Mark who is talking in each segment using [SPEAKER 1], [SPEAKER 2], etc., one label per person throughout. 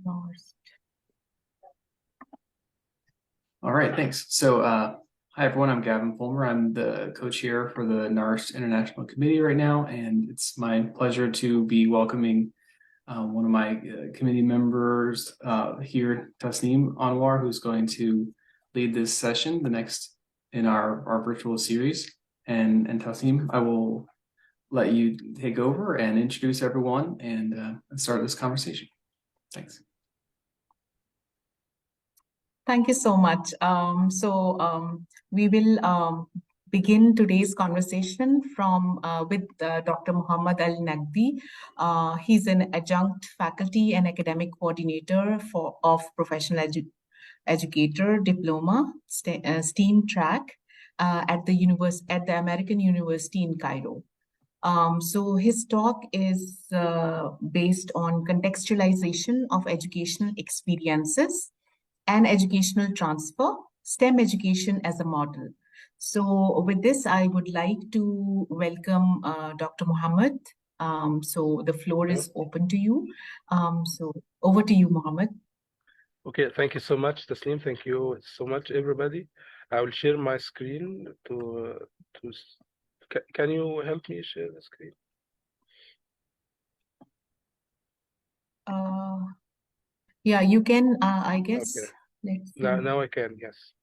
[SPEAKER 1] Lost.
[SPEAKER 2] All right, thanks. So, hi everyone, I'm Gavin Fulmer. I'm the co-chair for the NARST International Committee right now, and it's my pleasure to be welcoming one of my committee members here, Tasneem Anwar, who's going to lead this session, the next in our virtual series. And Tasneem, I will let you take over and introduce everyone and start this conversation. Thanks.
[SPEAKER 1] Thank you so much. We will begin today's conversation with Dr. Mohamed Al Nagdi. He's an adjunct faculty and academic coordinator of professional educator diploma STEAM track at the American University in Cairo. So his talk is based on contextualization of educational experiences and educational transfer, STEM education as a model. So with this, I would like to welcome Dr. Mohamed. So the floor is open to you. So over to you, Mohamed.
[SPEAKER 3] Okay, thank you so much, Tasneem. Thank you so much, everybody. I will share my screen can you help me share the screen?
[SPEAKER 1] Yeah, you can, I guess.
[SPEAKER 3] Okay.
[SPEAKER 1] Let's see.
[SPEAKER 3] Now I can, yes.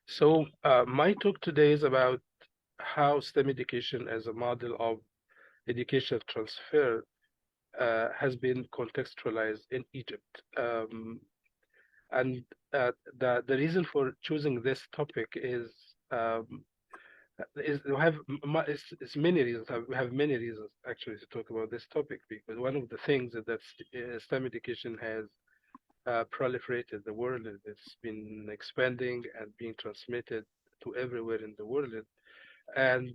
[SPEAKER 3] So my talk today is about how STEM education as a model of educational transfer has been contextualized in Egypt. And the reason for choosing this topic is we have it's many reasons. We have many reasons actually to talk about this topic, because one of the things that STEM education has proliferated the world. It's been expanding and being transmitted to everywhere in the world. And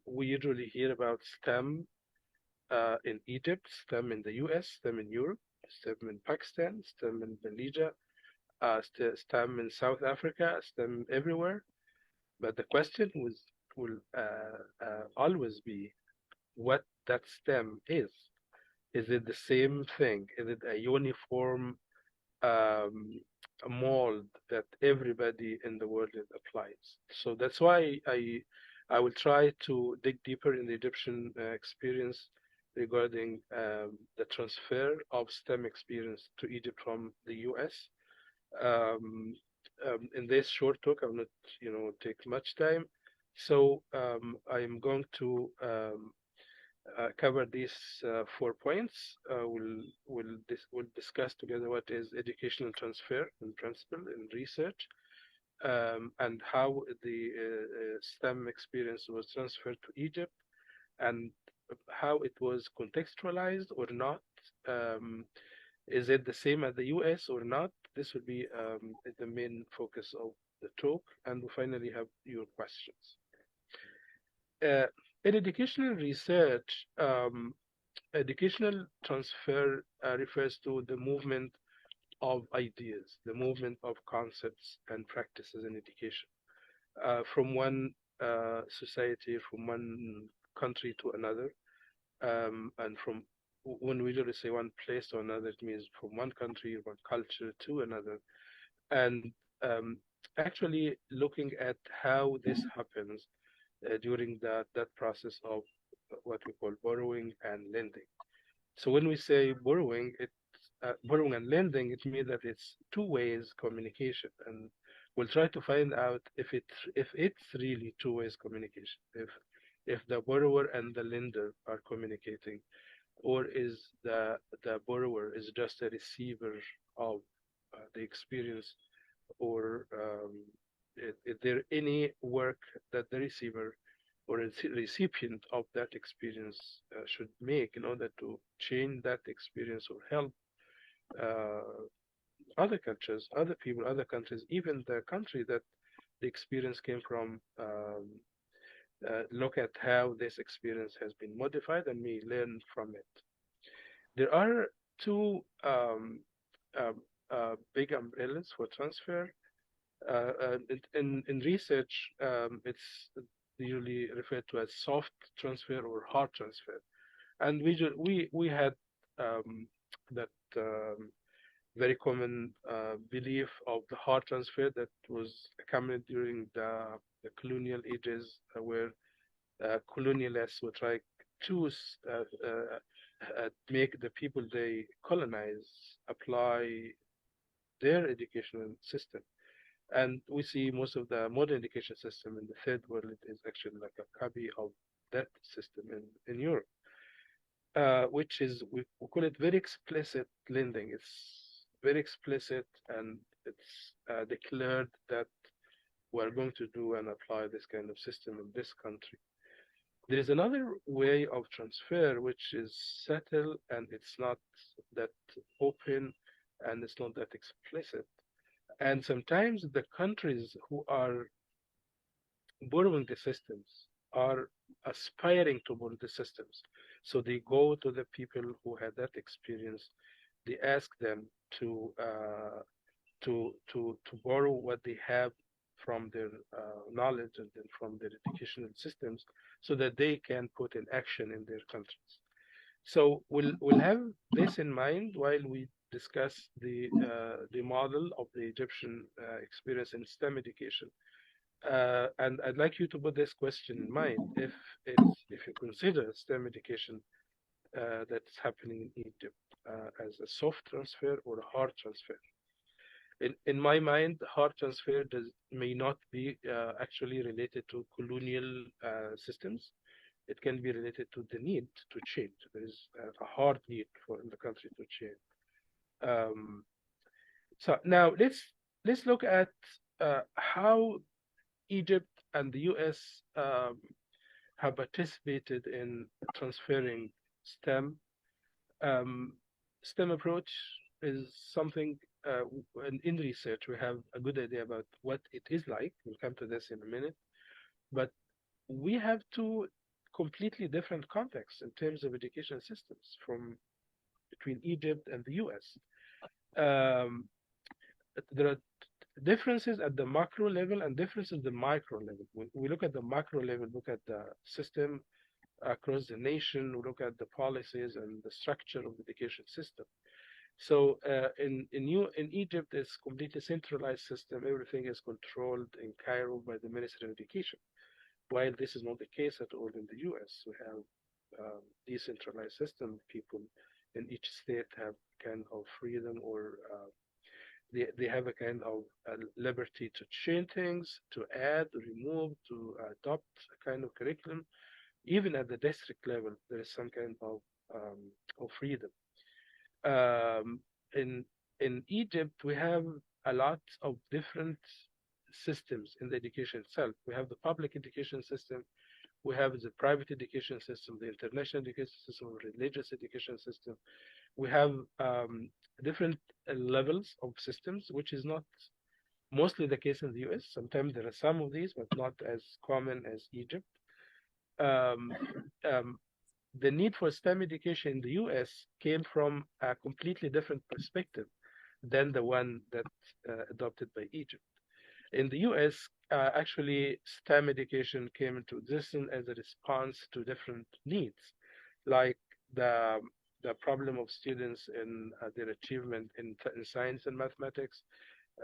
[SPEAKER 3] we usually hear about STEM in Egypt, STEM in the US, STEM in Europe, STEM in Pakistan, STEM in Malaysia, STEM in South Africa, STEM everywhere. But the question will always be what that STEM is. Is it the same thing? Is it a uniform mold that everybody in the world applies? So that's why I will try to dig deeper in the Egyptian experience regarding the transfer of STEM experience to Egypt from the US. In this short talk, I will not take much time. So I'm going to cover these 4 points. We'll discuss together what is educational transfer in principle in research, and how the STEM experience was transferred to Egypt, and how it was contextualized or not. Is it the same as the US or not? This will be the main focus of the talk, and we'll finally have your questions. In educational research, educational transfer refers to the movement of ideas, the movement of concepts and practices in education from one society, from one country to another, and from when we usually say one place to another, it means from one country, one culture to another, and actually looking at how this happens during that process of what we call borrowing and lending. So when we say borrowing, borrowing and lending, it means that it's two ways communication, and we'll try to find out if it's really two ways communication, if the borrower and the lender are communicating, or is the borrower is just a receiver of the experience, or is there any work that the receiver or a recipient of that experience should make in order to change that experience or help other cultures, other people, other countries, even the country that the experience came from, look at how this experience has been modified and we learn from it. There are two big umbrellas for transfer. In research, it's usually referred to as soft transfer or hard transfer. And we had that very common belief of the hard transfer that was common during the colonial ages, where colonialists would try to make the people they colonize apply their educational system. And we see most of the modern education system in the third world is actually like a copy of that system in Europe, which is, we call it very explicit lending. It's very explicit, and it's declared that we're going to do and apply this kind of system in this country. There is another way of transfer which is subtle, and it's not that open, and it's not that explicit. And sometimes the countries who are borrowing the systems are aspiring to borrow the systems. So they go to the people who had that experience. They ask them to borrow what they have from their knowledge and then from their educational systems, so that they can put in action in their countries. So we'll have this in mind while we discuss the model of the Egyptian experience in STEM education. And I'd like you to put this question in mind: if you consider STEM education that's happening in Egypt as a soft transfer or a hard transfer. In my mind, hard transfer may not be actually related to colonial systems. It can be related to the need to change. There is a hard need for the country to change. So now let's look at how Egypt and the U.S. have participated in transferring STEM. STEM approach is something in research we have a good idea about what it is like. We'll come to this in a minute, but we have two completely different contexts in terms of education systems from between Egypt and the U.S. There are differences at the macro level and differences at the micro level. When we look at the macro level, look at the system across the nation, we look at the policies and the structure of the education system. So in Egypt, it's completely centralized system. Everything is controlled in Cairo by the Ministry of Education. While this is not the case at all in the U.S., we have decentralized system. People in each state have kind of freedom, or they have a kind of liberty to change things, to add, remove, to adopt a kind of curriculum. Even at the district level, there is some kind of freedom. In Egypt, we have a lot of different systems in the education itself. We have the public education system, we have the private education system, the international education system, religious education system. We have different levels of systems, which is not mostly the case in the US. Sometimes there are some of these, but not as common as Egypt. The need for STEM education in the US came from a completely different perspective than the one that adopted by Egypt. In the US, actually, STEM education came into existence as a response to different needs, like the problem of students in their achievement in science and mathematics,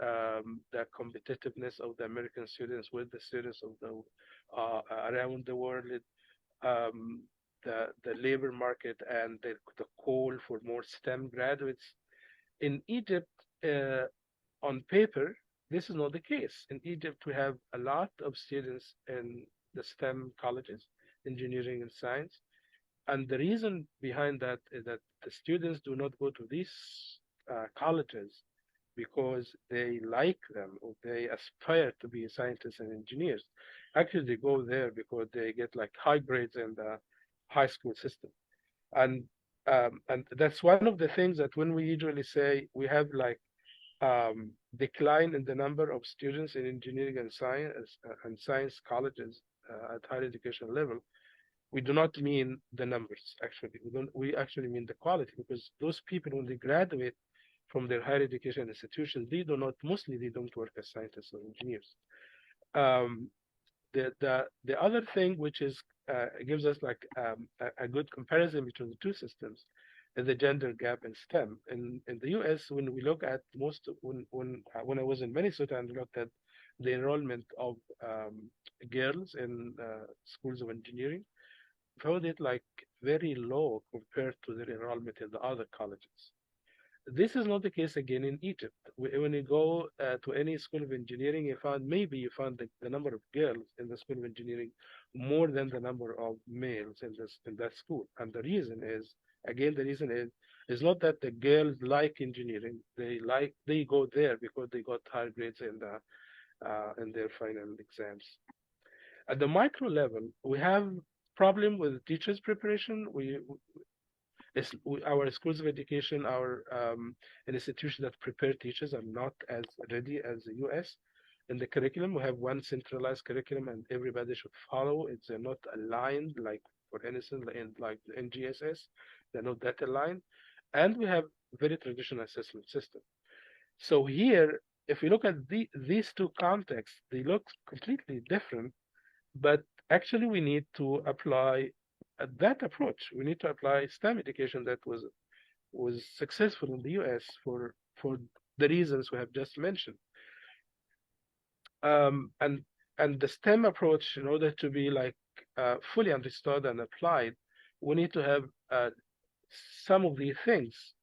[SPEAKER 3] the competitiveness of the American students with the students of the around the world, the labor market, and the call for more STEM graduates. In Egypt, on paper, this is not the case. In Egypt, we have a lot of students in the STEM colleges, engineering and science. And the reason behind that is that the students do not go to these colleges because they like them or they aspire to be scientists and engineers. Actually, they go there because they get like high grades in the high school system. And that's one of the things that when we usually say we have like decline in the number of students in engineering and science colleges at higher education level, we do not mean the numbers. Actually, we actually mean the quality, because those people, when they graduate from their higher education institutions, mostly they don't work as scientists or engineers. The other thing which is gives us like a good comparison between the two systems is the gender gap in STEM. In the US, when we look at when I was in Minnesota and looked at the enrollment of girls in schools of engineering, found it like very low compared to their enrollment in the other colleges. This is not the case again in Egypt. When you go to any school of engineering, you find the number of girls in the school of engineering more than the number of males in that school. And the reason is, again, is not that the girls like engineering. They go there because they got high grades in their final exams. At the micro level, we have problem with teachers' preparation. Our schools of education, our institutions that prepare teachers are not as ready as the US. In the curriculum, we have one centralized curriculum and everybody should follow. It's not aligned, like for instance, like the NGSS, they're not that aligned. And we have very traditional assessment system. So here, if we look at these two contexts, they look completely different, but actually we need to apply that approach. We need to apply STEM education that was successful in the US for the reasons we have just mentioned. And the STEM approach, in order to be like fully understood and applied, we need to have some of these things,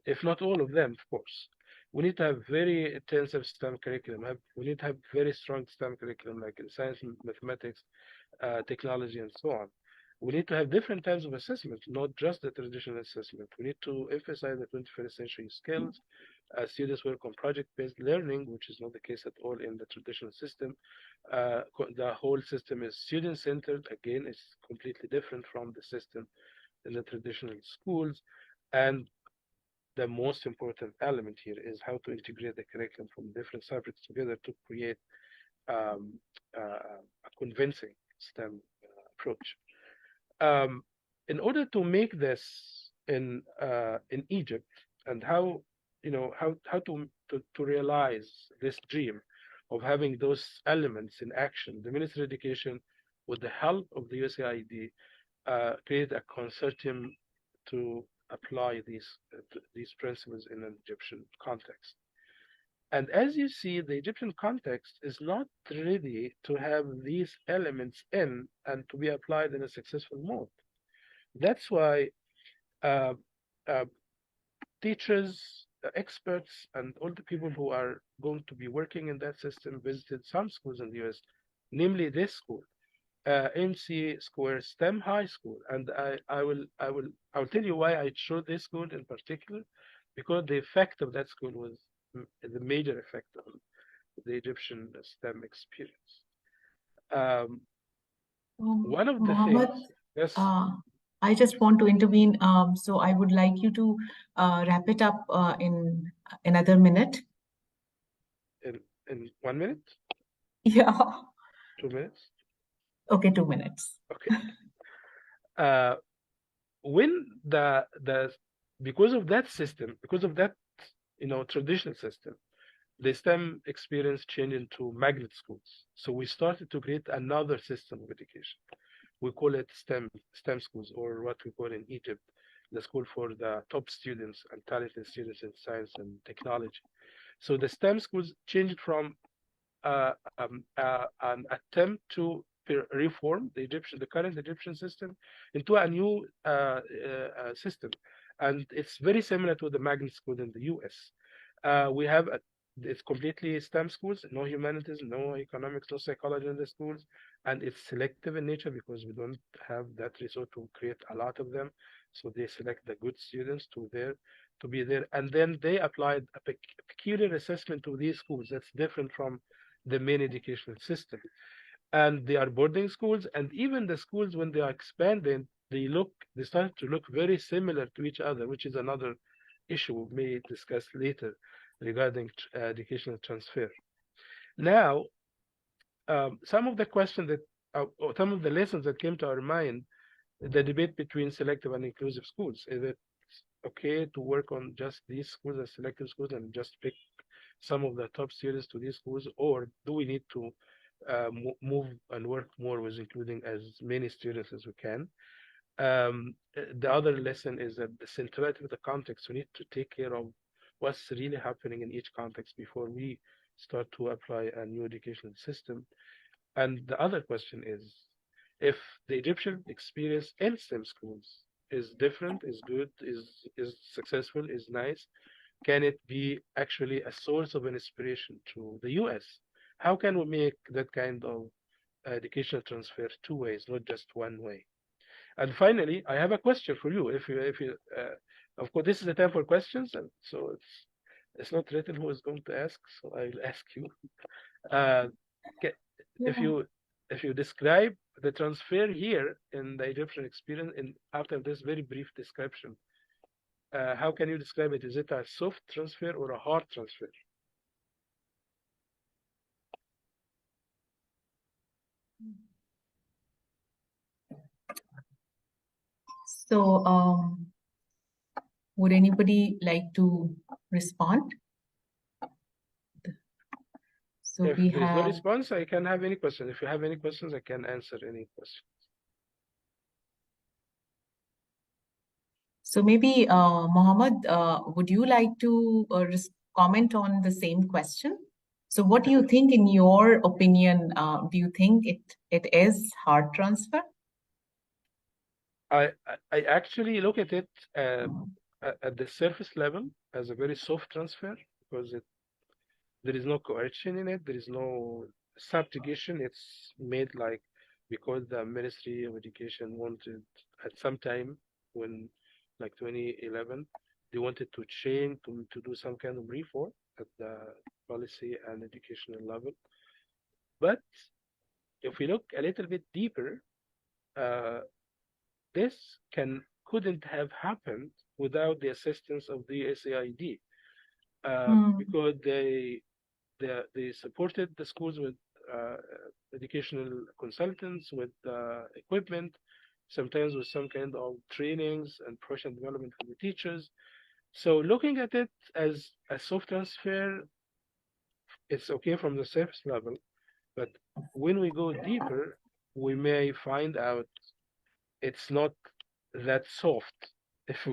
[SPEAKER 3] if not all of them, of course. We need to have very intensive STEM curriculum. We need to have very strong STEM curriculum, like in science, mathematics, technology, and so on. We need to have different types of assessment, not just the traditional assessment. We need to emphasize the 21st century skills. Students work on project-based learning, which is not the case at all in the traditional system. The whole system is student-centered. Again, it's completely different from the system in the traditional schools. And the most important element here is how to integrate the curriculum from different subjects together to create a convincing STEM approach. In order to make this in Egypt, and how to realize this dream of having those elements in action, the Ministry of Education, with the help of the USAID, created a consortium to apply these principles in an Egyptian context. And as you see, the Egyptian context is not ready to have these elements in and to be applied in a successful mode. That's why teachers, experts, and all the people who are going to be working in that system visited some schools in the US, namely this school, MC Square STEM High School. And I'll tell you why I chose this school in particular, because the effect of that school was the major effect on the Egyptian STEM experience. One of the
[SPEAKER 1] Mohammed,
[SPEAKER 3] things, yes.
[SPEAKER 1] I just want to intervene. So I would like you to wrap it up in another minute.
[SPEAKER 3] In 1 minute?
[SPEAKER 1] Yeah.
[SPEAKER 3] 2 minutes?
[SPEAKER 1] Okay, 2 minutes.
[SPEAKER 3] Okay. When because of that system, because of that traditional system, the STEM experience changed into magnet schools. So we started to create another system of education. We call it STEM schools, or what we call in Egypt, the school for the top students and talented students in science and technology. So the STEM schools changed from an attempt to reform the current Egyptian system into a new system, and it's very similar to the magnet school in the US. We have it's completely STEM schools, no humanities, no economics, no psychology in the schools, and it's selective in nature because we don't have that resource to create a lot of them. So they select the good students to be there, and then they applied a peculiar assessment to these schools that's different from the main educational system. And they are boarding schools, and even the schools, when they are expanding, they start to look very similar to each other, which is another issue we may discuss later regarding educational transfer. Now, some of the questions or some of the lessons that came to our mind, the debate between selective and inclusive schools, is that okay to work on just these schools as selective schools and just pick some of the top students to these schools, or do we need to move and work more with including as many students as we can? The other lesson is that the centrality of the context, we need to take care of what's really happening in each context before we start to apply a new educational system. And the other question is, if the Egyptian experience in STEM schools is different, is good, is successful, is nice, can it be actually a source of an inspiration to the US? How can we make that kind of educational transfer two ways, not just one way? And finally, I have a question for you. Of course, this is the time for questions, and so it's not written who is going to ask, so I'll ask you. Uh, if
[SPEAKER 1] Yeah.
[SPEAKER 3] you describe the transfer here in the Egyptian experience, in after this very brief description, how can you describe it? Is it a soft transfer or a hard transfer?
[SPEAKER 1] So, would anybody like to respond? So
[SPEAKER 3] If
[SPEAKER 1] we
[SPEAKER 3] there is no
[SPEAKER 1] have,
[SPEAKER 3] response, I can have any question. If you have any questions, I can answer any question.
[SPEAKER 1] so maybe Mohammed, would you like to comment on the same question? So what do you think, in your opinion, do you think it is hard transfer?
[SPEAKER 3] I actually look at it at the surface level as a very soft transfer because there is no coercion in it, there is no subjugation. It's made like because the Ministry of Education wanted at some time when like 2011 they wanted to change to do some kind of reform at the policy and educational level. But if we look a little bit deeper, uh, this couldn't have happened without the assistance of the SAID, because they supported the schools with uh, educational consultants, with equipment, sometimes with some kind of trainings and professional development for the teachers. So looking at it as a soft transfer, it's okay from the surface level, but when we go deeper, we may find out it's not that soft, if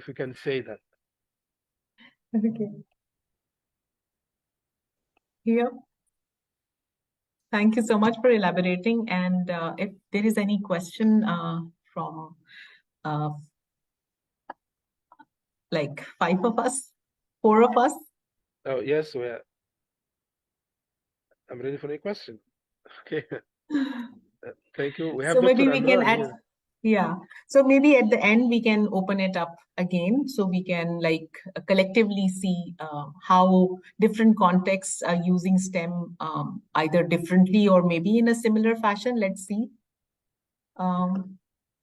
[SPEAKER 3] we can say that.
[SPEAKER 1] Okay. Yeah. Thank you so much for elaborating. And if there is any question from like 5 of us, 4 of us.
[SPEAKER 3] Oh yes, I'm ready for any question. Okay. Thank you. We have
[SPEAKER 1] So
[SPEAKER 3] Dr.
[SPEAKER 1] maybe we can
[SPEAKER 3] Anwar
[SPEAKER 1] add,
[SPEAKER 3] here.
[SPEAKER 1] yeah. So maybe at the end we can open it up again, so we can like collectively see how different contexts are using STEM either differently or maybe in a similar fashion. Let's see.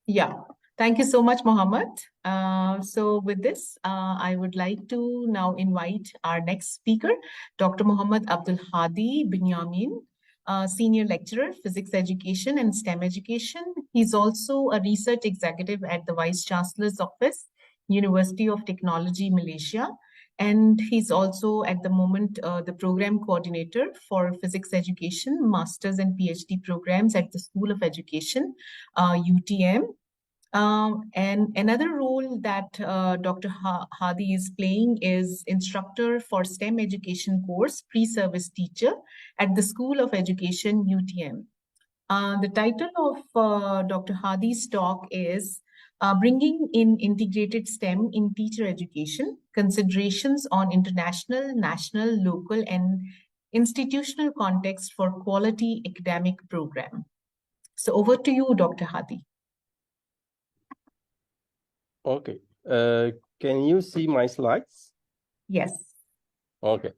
[SPEAKER 1] Yeah, thank you so much, Mohammed. So with this, I would like to now invite our next speaker, Dr. Mohamed Abdul Hadi Bunyamin, Senior Lecturer, Physics Education and STEM Education. He's also a research executive at the Vice Chancellor's Office, University of Technology, Malaysia. And he's also at the moment the program coordinator for physics education, master's and PhD programs at the School of Education, UTM. And another role that Dr. Hadi is playing is instructor for STEM education course, pre-service teacher at the School of Education, UTM. The title of Dr. Hadi's talk is Bringing in Integrated STEM in Teacher Education, Considerations on International, National, Local, and Institutional Context for Quality Academic Program. So over to you, Dr. Hadi.
[SPEAKER 4] Okay. Can you see my slides?
[SPEAKER 1] Yes.
[SPEAKER 4] Okay.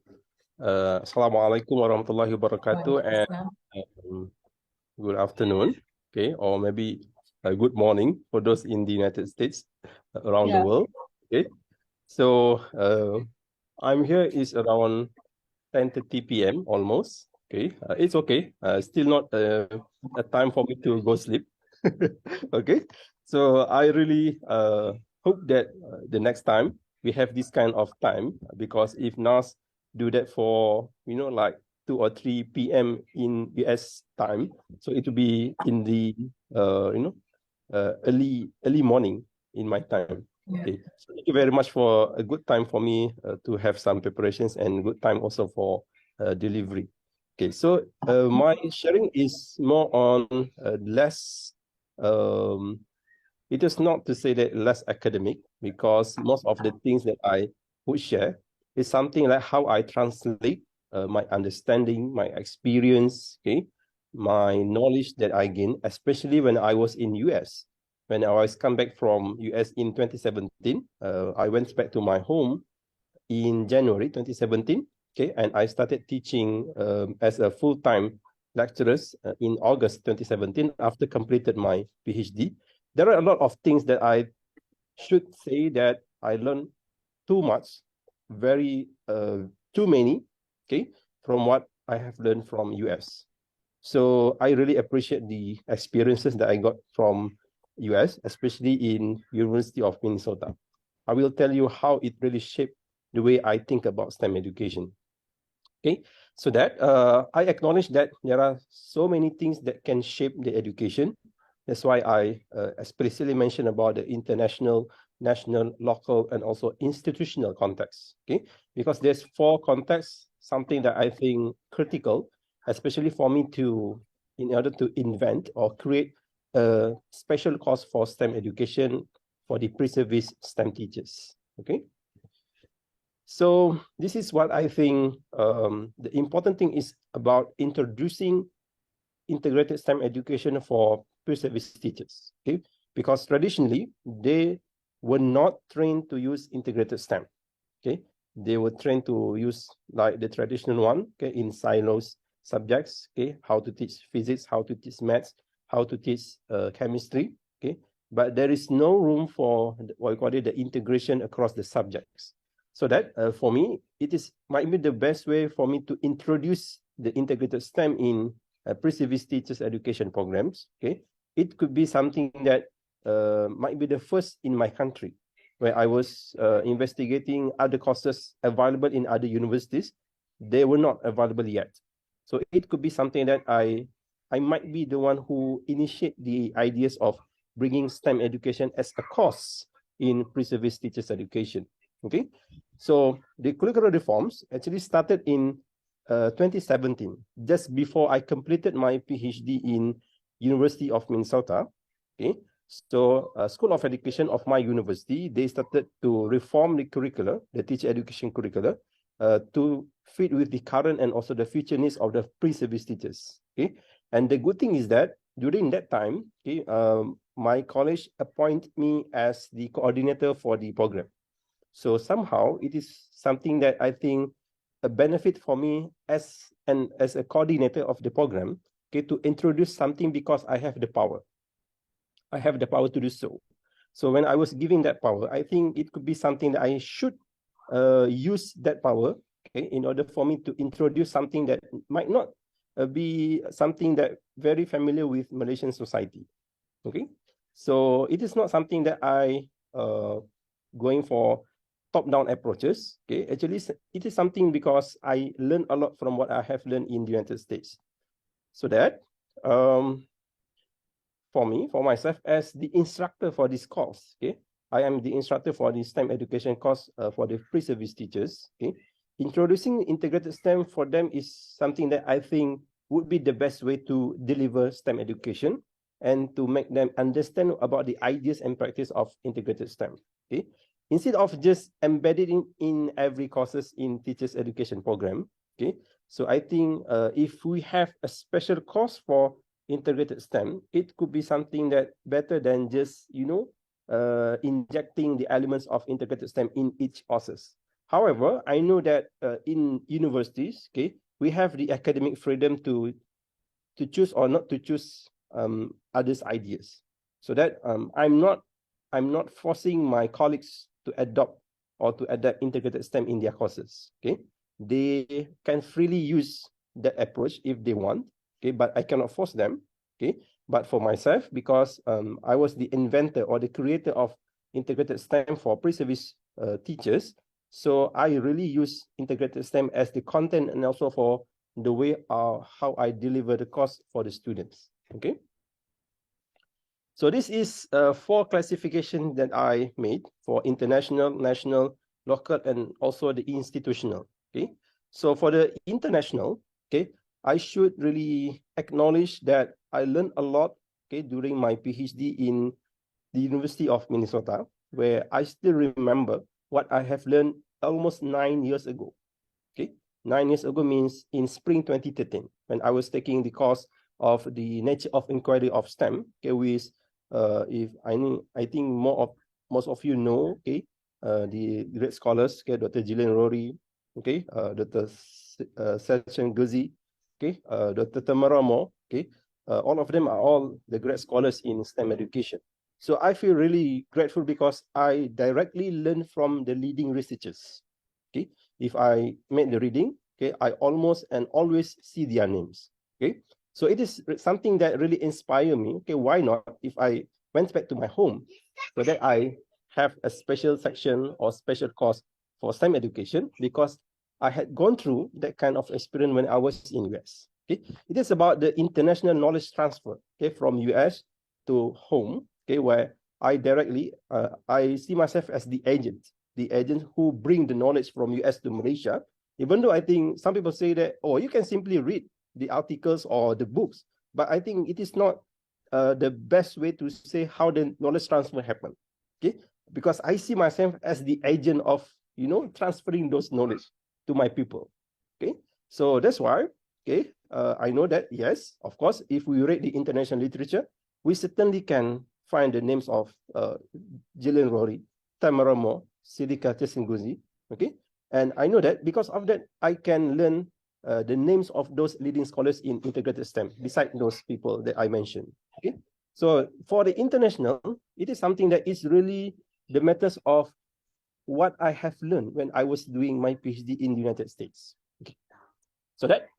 [SPEAKER 4] Assalamualaikum warahmatullahi wabarakatuh, and good afternoon. Okay, or maybe good morning for those in the United States, around the world. Okay. So I'm here is around 10:30 p.m. almost. Okay, it's okay. Still not a time for me to go sleep. Okay, so I really hope that the next time we have this kind of time, because if NAS do that for, like 2 or 3 p.m. in US time, so it will be in the, early morning in my time.
[SPEAKER 1] Yeah.
[SPEAKER 4] Okay, so thank you very much for a good time for me to have some preparations and good time also for delivery. Okay, so my sharing is more on less, it is not to say that less academic, because most of the things that I would share is something like how I translate my understanding, my experience, okay, my knowledge that I gain, especially when I was in US. When I was come back from US in 2017, I went back to my home in January 2017, okay, and I started teaching as a full-time lecturer in August 2017 after completed my PhD. There are a lot of things that I should say that I learned too much, too many, okay, from what I have learned from US. So I really appreciate the experiences that I got from US, especially in University of Minnesota. I will tell you how it really shaped the way I think about STEM education. Okay, so that I acknowledge that there are so many things that can shape the education. That's why I explicitly mentioned about the international, national, local, and also institutional context. Okay, because there's 4 contexts, something that I think critical, especially for me in order to invent or create a special course for STEM education for the pre-service STEM teachers. Okay. So this is what I think the important thing is about introducing integrated STEM education for pre-service teachers, okay? Because traditionally, they were not trained to use integrated STEM, okay? They were trained to use like the traditional one, okay, in silos subjects, okay? How to teach physics, how to teach maths, how to teach chemistry, okay? But there is no room for what we call it, the integration across the subjects. So that for me, might be the best way for me to introduce the integrated STEM in pre-service teachers education programs. Okay, it could be something that might be the first in my country, where I was investigating other courses available in other universities. They were not available yet, so it could be something that I might be the one who initiate the ideas of bringing STEM education as a course in pre-service teachers education. Okay, so the curricular reforms actually started in 2017, just before I completed my PhD in University of Minnesota. Okay, so School of Education of my university, they started to reform the curricula, the teacher education curricula, to fit with the current and also the future needs of the pre-service teachers. Okay, and the good thing is that during that time, okay, my college appointed me as the coordinator for the program. So somehow it is something that I think a benefit for me as a coordinator of the program, okay, to introduce something because I have the power. I have the power to do so. So when I was giving that power, I think it could be something that I should use that power, okay, in order for me to introduce something that might not be something that very familiar with Malaysian society. Okay, so it is not something that I going for top-down approaches. Okay, actually, it is something because I learned a lot from what I have learned in the United States. So that for myself, as the instructor for this course, okay, I am the instructor for the STEM education course for the pre-service teachers. Okay, introducing integrated STEM for them is something that I think would be the best way to deliver STEM education and to make them understand about the ideas and practice of integrated STEM. Okay, instead of just embedding in every courses in teachers education program. Okay, so I think if we have a special course for integrated STEM, it could be something that better than just injecting the elements of integrated STEM in each courses. However, I know that in universities, okay, we have the academic freedom to choose or not to choose others' ideas. So that I'm not forcing my colleagues to adopt or to adapt integrated STEM in their courses. Okay, they can freely use that approach if they want. Okay, but I cannot force them. Okay, but for myself, because I was the inventor or the creator of integrated STEM for pre-service teachers. So I really use integrated STEM as the content and also for the way how I deliver the course for the students. Okay. So this is 4 classifications that I made for international, national, local, and also the institutional. Okay. So for the international, okay, I should really acknowledge that I learned a lot, okay, during my PhD in the University of Minnesota, where I still remember what I have learned almost 9 years ago. Okay, 9 years ago means in spring 2013, when I was taking the course of the nature of inquiry of STEM. Okay, with if I think most of you know, okay, the great scholars, okay, Dr. Gillian Rory, okay, Dr. Sachin Guzi, okay, Dr. Tamara Mo, okay, all of them are all the great scholars in STEM education. So I feel really grateful because I directly learn from the leading researchers. Okay, if I make the reading, okay, I almost and always see their names. Okay, so it is something that really inspired me. Okay, why not if I went back to my home so that I have a special section or special course for STEM education, because I had gone through that kind of experience when I was in US. Okay, it is about the international knowledge transfer, okay, from US to home, okay, where I directly I see myself as the agent who bring the knowledge from US to Malaysia. Even though I think some people say that, oh, you can simply read the articles or the books, but I think it is not the best way to say how the knowledge transfer happen. Okay, because I see myself as the agent of, you know, transferring those knowledge to my people. Okay, so that's why, okay, I know that, yes, of course, if we read the international literature, we certainly can find the names of Gillian Rory, Tamara Mo, Sidika Tesingguzi, okay? And I know that because of that, I can learn the names of those leading scholars in integrated STEM, beside those people that I mentioned, okay? So for the international, it is something that is really the matters of what I have learned when I was doing my PhD in the United States. Okay. So that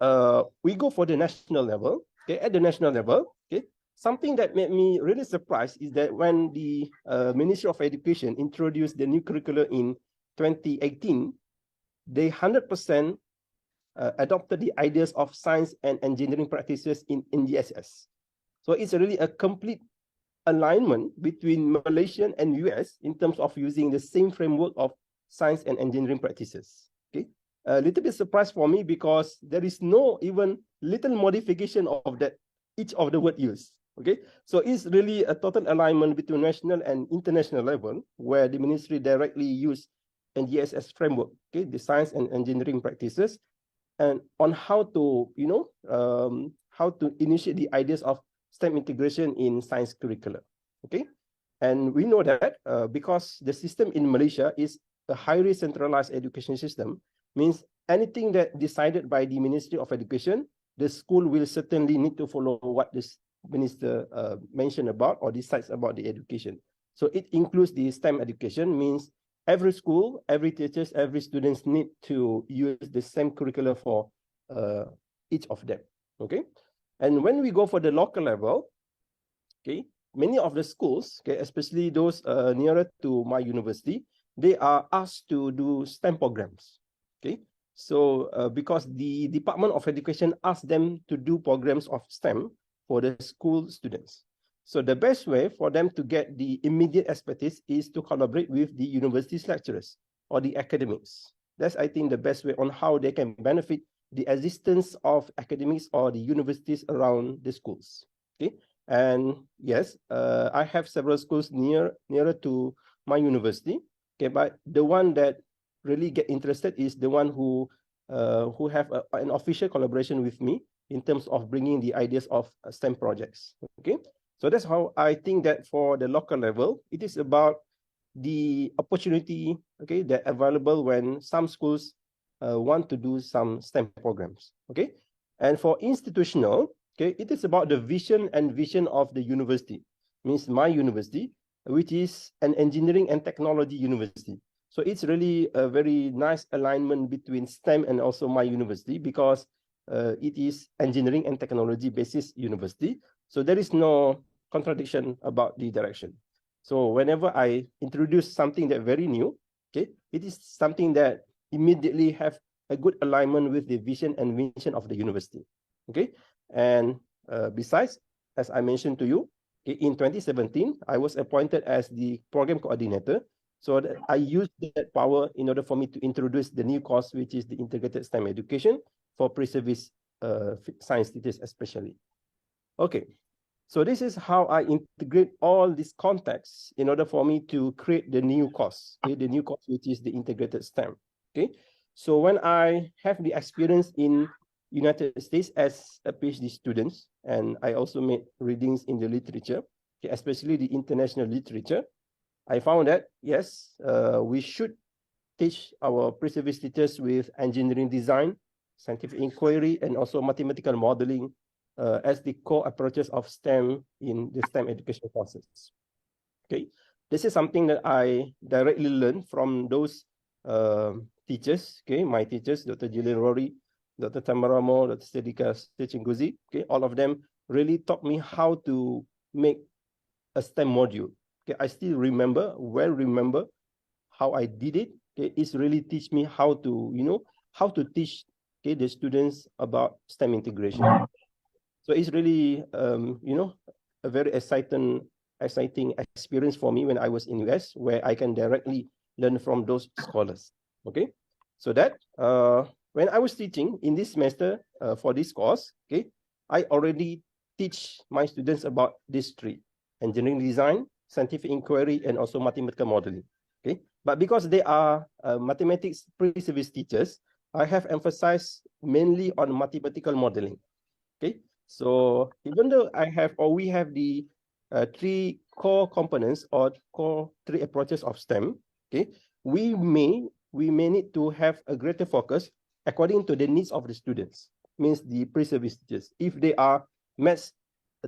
[SPEAKER 4] we go for the national level, okay? At the national level, okay? Something that made me really surprised is that when the Ministry of Education introduced the new curriculum in 2018, they 100% adopted the ideas of science and engineering practices in NGSS. So it's really a complete alignment between Malaysian and US in terms of using the same framework of science and engineering practices. Okay, a little bit surprised for me because there is no even little modification of that, each of the word used. Okay, so it's really a total alignment between national and international level, where the ministry directly use NGSS framework, okay, the science and engineering practices, and on how to, you know, how to initiate the ideas of STEM integration in science curricula. Okay, and we know that because the system in Malaysia is a highly centralized education system, means anything that decided by the Ministry of Education, the school will certainly need to follow what this minister mentioned about or decides about the education. So it includes the STEM education, means every school, every teachers, every students need to use the same curriculum for each of them. Okay, and when we go for the local level, okay, many of the schools, okay, especially those nearer to my university, they are asked to do STEM programs. Okay, so because the Department of Education asked them to do programs of STEM for the school students. So the best way for them to get the immediate expertise is to collaborate with the university's lecturers or the academics. That's, I think, the best way on how they can benefit the existence of academics or the universities around the schools. Okay, and yes, I have several schools nearer to my university. Okay, but the one that really get interested is the one who have an official collaboration with me in terms of bringing the ideas of STEM projects. Okay, so that's how I think that for the local level, it is about the opportunity, okay, that available when some schools want to do some STEM programs. Okay, and for institutional, okay, it is about the vision of the university, means my university, which is an engineering and technology university. So it's really a very nice alignment between STEM and also my university, because it is engineering and technology basis university. So there is no contradiction about the direction. So whenever I introduce something that very new, okay, it is something that immediately have a good alignment with the vision and mission of the university. Okay, and besides, as I mentioned to you, okay, in 2017, I was appointed as the program coordinator. So that I used that power in order for me to introduce the new course, which is the integrated STEM education for pre-service science teachers especially. Okay, so this is how I integrate all these contexts in order for me to create the new course, okay, the new course which is the integrated STEM. Okay, so when I have the experience in United States as a PhD student, and I also made readings in the literature, okay, especially the international literature, I found that yes, we should teach our pre-service teachers with engineering design, scientific inquiry, and also mathematical modeling as the core approaches of STEM in the STEM education courses. Okay, this is something that I directly learned from those teachers. Okay, my teachers, Dr. Jillian Rory, Dr. Tamaramo, Dr. Sedika Sechinguzi. Okay, all of them really taught me how to make a STEM module. Okay, I still remember how I did it. Okay, it's really teach me how to, how to teach, okay, the students about STEM integration. So it's really, a very exciting experience for me when I was in US, where I can directly learn from those scholars. Okay, so that when I was teaching in this semester for this course, okay, I already teach my students about these three: engineering design, scientific inquiry, and also mathematical modeling. Okay, but because they are mathematics pre-service teachers, I have emphasized mainly on mathematical modeling. Okay, so even though we have the three core components or core three approaches of STEM, okay, we may need to have a greater focus according to the needs of the students. Means the pre-service teachers. If they are maths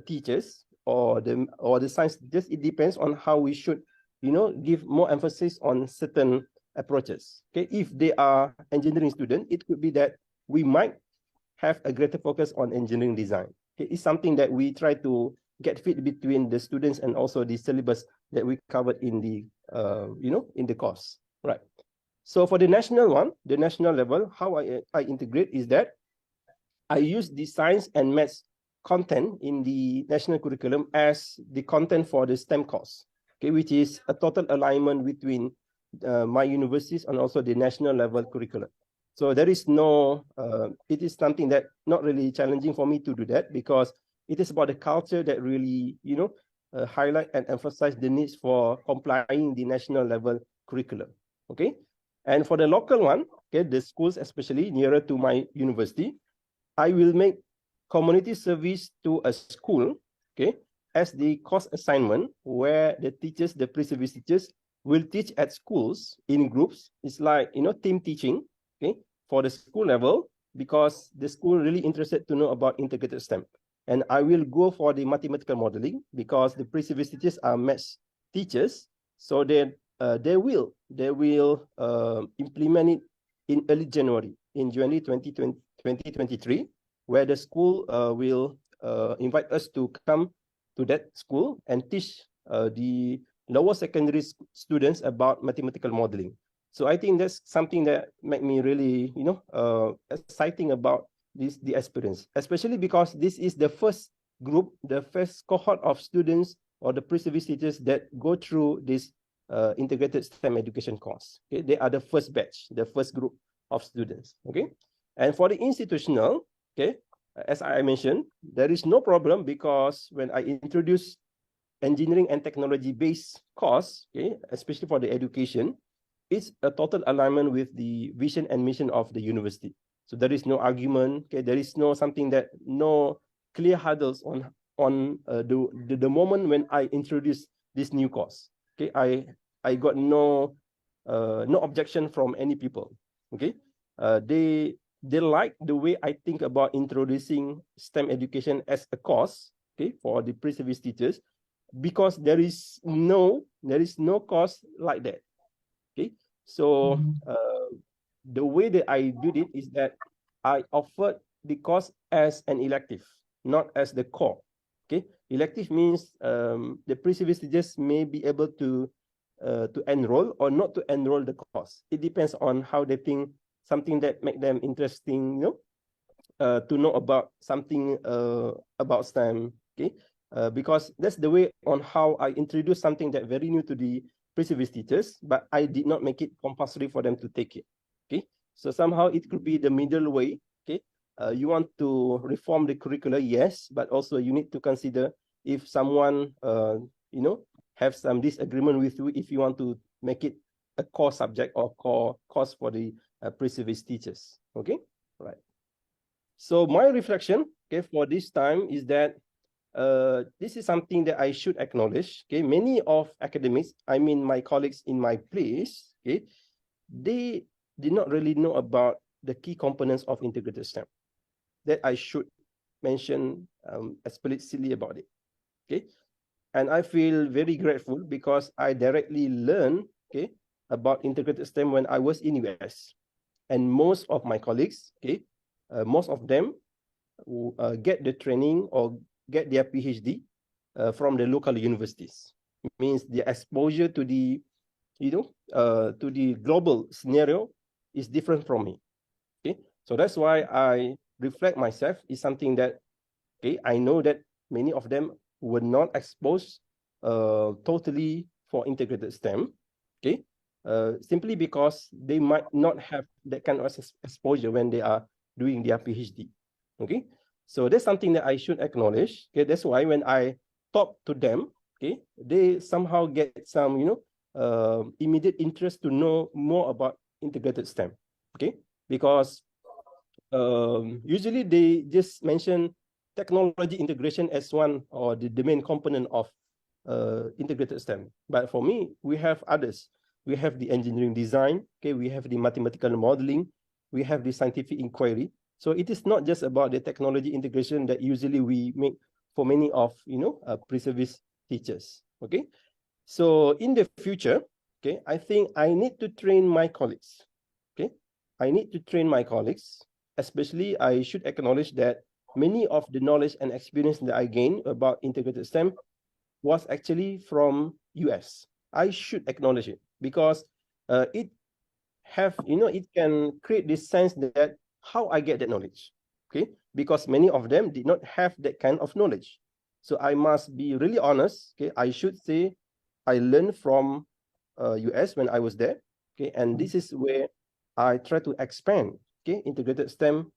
[SPEAKER 4] teachers or the science teachers, it depends on how we should, give more emphasis on certain approaches. Okay, if they are engineering students, it could be that we might have a greater focus on engineering design. Okay, it's something that we try to get fit between the students and also the syllabus that we covered in the, in the course, right? So for the national level, how I integrate is that I use the science and maths content in the national curriculum as the content for the STEM course, okay, which is a total alignment between my universities and also the national level curriculum. So there is no, it is something that not really challenging for me to do that, because it is about the culture that really, highlight and emphasize the needs for complying the national level curriculum. Okay, and for the local one, okay, the schools especially nearer to my university, I will make community service to a school, okay, as the course assignment, where the teachers, the pre-service teachers, will teach at schools in groups. It's like, team teaching, okay, for the school level, because the school really interested to know about integrated STEM. And I will go for the mathematical modeling, because the pre-service teachers are maths teachers, so they will implement it in early January, in January 2023, where the school will invite us to come to that school and teach the lower secondary students about mathematical modeling. So I think that's something that made me really, exciting about the experience, especially because this is the first group, the first cohort of students or the pre-service teachers that go through this integrated STEM education course. Okay, they are the first batch, the first group of students. Okay, and for the institutional, okay, as I mentioned, there is no problem, because when I introduce engineering and technology based course, okay, especially for the education, it's a total alignment with the vision and mission of the university. So there is no argument. Okay, there is no clear hurdles on the moment when I introduce this new course. Okay, I got no objection from any people. Okay, they like the way I think about introducing STEM education as a course, okay, for the pre-service teachers, because there is no course like that. Okay, so the way that I did it is that I offered the course as an elective, not as the core. Okay, elective means the pre-service teachers may be able to enroll or not to enroll the course. It depends on how they think something that make them interesting, to know about something about STEM. Okay, because that's the way on how I introduce something that very new to the pre-service teachers, but I did not make it compulsory for them to take it. Okay, so somehow it could be the middle way. Okay, you want to reform the curricula, yes, but also you need to consider if someone have some disagreement with you, if you want to make it a core subject or core course for the pre-service teachers. Okay, right. So my reflection, okay, for this time is that this is something that I should acknowledge. Okay, many of academics, I mean my colleagues in my place, okay, they did not really know about the key components of integrated STEM. That I should mention explicitly about it. Okay, and I feel very grateful because I directly learned, okay, about integrated STEM when I was in US, and most of my colleagues, okay, most of them get the training or get their PhD from the local universities. It means the exposure to the, to the global scenario is different from me. Okay, so that's why I reflect myself is something that, okay, I know that many of them were not exposed totally for integrated STEM. Okay, simply because they might not have that kind of exposure when they are doing their PhD. Okay, so that's something that I should acknowledge. Okay, that's why when I talk to them, okay, they somehow get some, immediate interest to know more about integrated STEM. Okay, because usually they just mention technology integration as one or the main component of integrated STEM. But for me, we have others. We have the engineering design, okay, we have the mathematical modeling, we have the scientific inquiry. So it is not just about the technology integration that usually we make for many of, pre-service teachers, okay? So in the future, okay, I think I need to train my colleagues, okay? I need to train my colleagues, especially I should acknowledge that many of the knowledge and experience that I gained about integrated STEM was actually from US. I should acknowledge it because it it can create this sense that how I get that knowledge, okay? Because many of them did not have that kind of knowledge. So I must be really honest, okay? I should say I learned from US when I was there, okay? And this is where I try to expand, okay, integrated STEM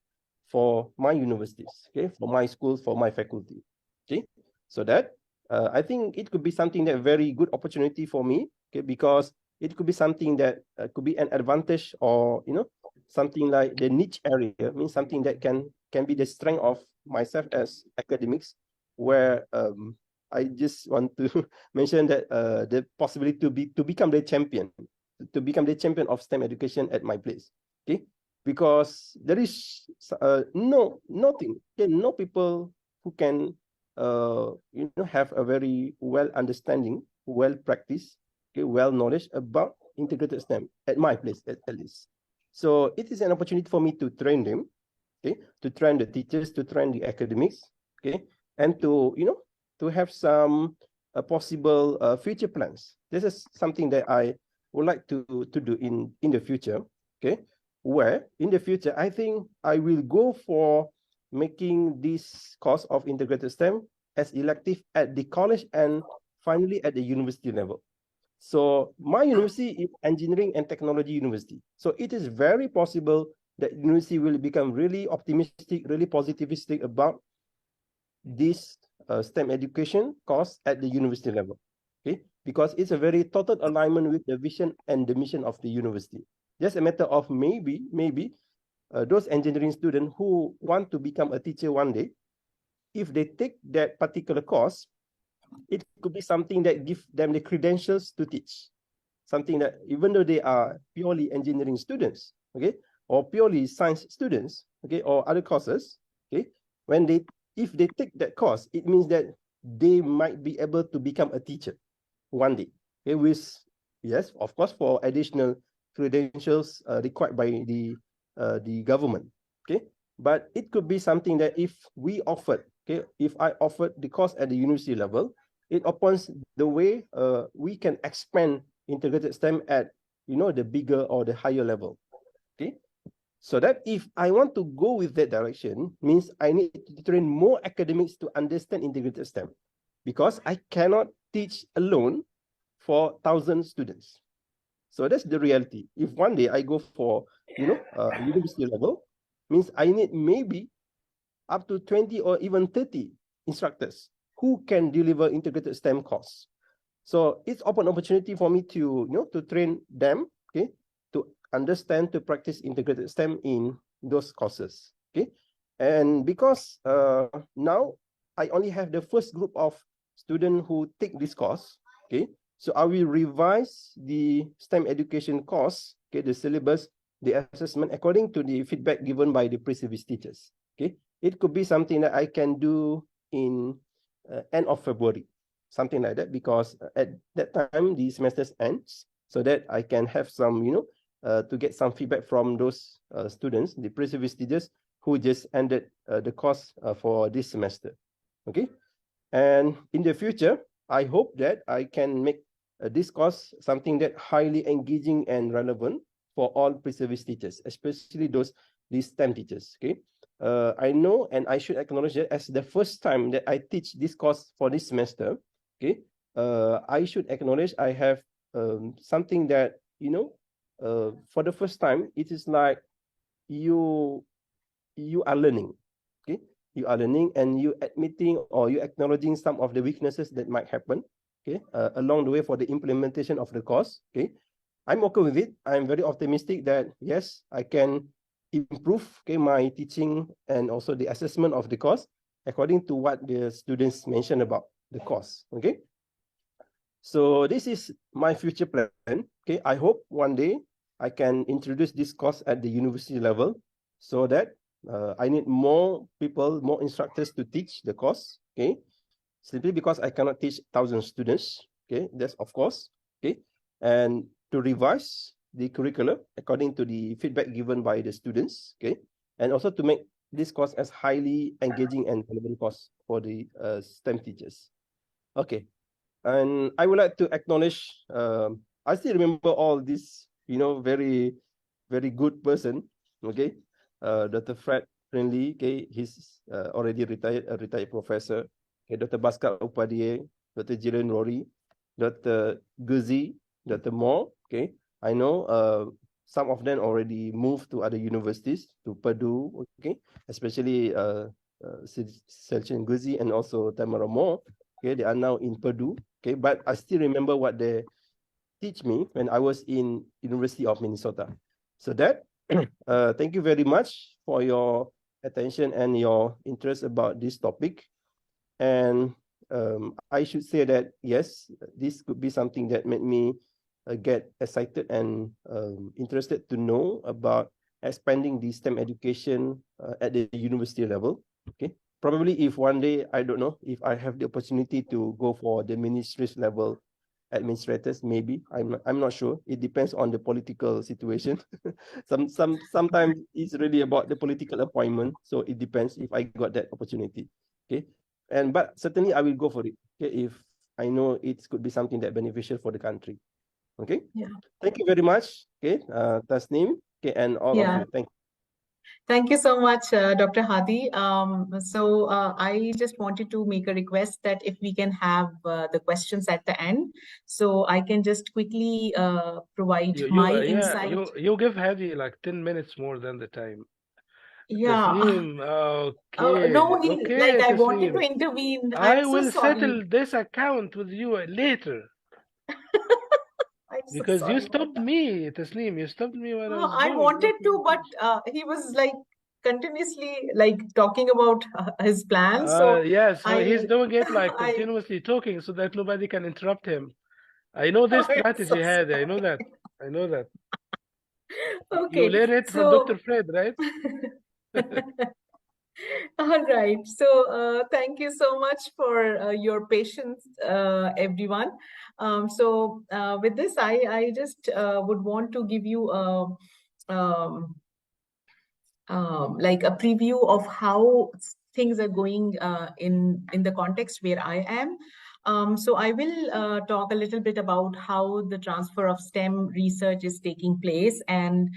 [SPEAKER 4] for my universities, okay, for my schools, for my faculty, okay? So that I think it could be something that very good opportunity for me, okay, because it could be something that could be an advantage or, something like the niche area, means something that can be the strength of myself as academics, where I just want to mention that the possibility to become the champion, of STEM education at my place, okay? Because there is no people who can have a very well understanding, well practice, okay, well knowledge about integrated STEM at my place at least. So it is an opportunity for me to train them, okay, to train the teachers, to train the academics, okay, and to to have some possible future plans. This is something that I would like to do in the future, okay, where in the future I think I will go for making this course of integrated STEM as elective at the college and finally at the university level. So my university is Engineering and Technology University. So it is very possible that university will become really optimistic, really positivistic about this STEM education course at the university level, okay? Because it's a very total alignment with the vision and the mission of the university. Just a matter of maybe those engineering students who want to become a teacher one day, if they take that particular course, it could be something that gives them the credentials to teach. Something that even though they are purely engineering students, okay, or purely science students, okay, or other courses, okay, if they take that course, it means that they might be able to become a teacher one day, okay, with, yes, of course, for additional credentials required by the government, okay. But it could be something that if we offered okay, if I offered the course at the university level, it opens the way we can expand integrated STEM at, you know, the bigger or the higher level. Okay, so that if I want to go with that direction, means I need to train more academics to understand integrated STEM, because I cannot teach alone for 1,000 students. So that's the reality. If one day I go for, you know, university level, means I need maybe up to 20 or even 30 instructors who can deliver integrated STEM course. So it's open opportunity for me to, you know, to train them, okay, to understand, to practice integrated STEM in those courses, okay. And because now I only have the first group of students who take this course, okay, so I will revise the STEM education course, okay, the syllabus, the assessment according to the feedback given by the previous teachers, okay. It could be something that I can do in end of February, something like that, because at that time the semester ends, so that I can have some, you know, to get some feedback from those students, the previous teachers who just ended the course for this semester, okay. And in the future, I hope that I can make this course something that highly engaging and relevant for all pre-service teachers, especially these STEM teachers, okay. I know and I should acknowledge that as the first time that I teach this course for this semester, okay, I should acknowledge I have something that, you know, for the first time, it is like you are learning, okay, you are learning and you admitting or you acknowledging some of the weaknesses that might happen, okay, along the way for the implementation of the course, okay. I'm okay with it. I'm very optimistic that yes, I can improve, okay, my teaching and also the assessment of the course according to what the students mentioned about the course, okay. So this is my future plan, okay. I hope one day I can introduce this course at the university level, so that I need more people, more instructors to teach the course, okay, simply because I cannot teach 1,000 students, okay, that's of course, okay, and to revise the curriculum according to the feedback given by the students, okay, and also to make this course as highly engaging and relevant course for the STEM teachers, okay. And I would like to acknowledge, I still remember all this, you know, very, very good person, okay, Dr. Fred Friendly, okay, he's already retired, a retired professor, okay, Dr. Bhaskar Upadhyay, Dr. Jiren Rory, Dr. Guzi, Dr. Moore, okay, I know some of them already moved to other universities, to Purdue, okay, especially Selchin Guzi and also Tamara Moore, okay, they are now in Purdue, okay, but I still remember what they teach me when I was in University of Minnesota. So that, thank you very much for your attention and your interest about this topic. And I should say that, yes, this could be something that made me get excited and interested to know about expanding the STEM education at the university level. Okay, probably if one day, I don't know, if I have the opportunity to go for the ministries level administrators, maybe I'm not sure. It depends on the political situation. Sometimes it's really about the political appointment, so it depends if I got that opportunity. Okay, but certainly I will go for it. Okay, if I know it could be something that beneficial for the country. Okay.
[SPEAKER 1] Yeah.
[SPEAKER 4] Thank you very much. Okay, Tasneem. Okay, and all of you. Thank you.
[SPEAKER 1] Thank you so much, Dr. Hadi. I just wanted to make a request that if we can have the questions at the end, so I can just quickly provide my insight.
[SPEAKER 3] You give Hadi like 10 minutes more than the time.
[SPEAKER 1] Yeah.
[SPEAKER 3] Tasneem, okay.
[SPEAKER 1] No,
[SPEAKER 3] Okay,
[SPEAKER 1] I wanted
[SPEAKER 3] Tasneem.
[SPEAKER 1] to intervene.
[SPEAKER 3] I
[SPEAKER 1] I'm so
[SPEAKER 3] will
[SPEAKER 1] sorry.
[SPEAKER 3] settle this account with you later.
[SPEAKER 1] I'm so
[SPEAKER 3] Because
[SPEAKER 1] sorry
[SPEAKER 3] you
[SPEAKER 1] about
[SPEAKER 3] stopped
[SPEAKER 1] that.
[SPEAKER 3] me, Tasneem. You stopped me when I was
[SPEAKER 1] I
[SPEAKER 3] doing
[SPEAKER 1] wanted
[SPEAKER 3] what
[SPEAKER 1] to, but he was like continuously like talking about his plans. So
[SPEAKER 3] yeah, so he's doing it like
[SPEAKER 1] I,
[SPEAKER 3] continuously talking so that nobody can interrupt him. I know this
[SPEAKER 1] I'm
[SPEAKER 3] strategy,
[SPEAKER 1] so
[SPEAKER 3] Hadi. I know
[SPEAKER 1] sorry.
[SPEAKER 3] that. I know that. You
[SPEAKER 1] Okay,
[SPEAKER 3] learned it from
[SPEAKER 1] so
[SPEAKER 3] Dr. Fred, right?
[SPEAKER 1] all right. So thank you so much for your patience, everyone. With this, I just would want to give you like a preview of how things are going in the context where I am. So I will talk a little bit about how the transfer of STEM research is taking place, and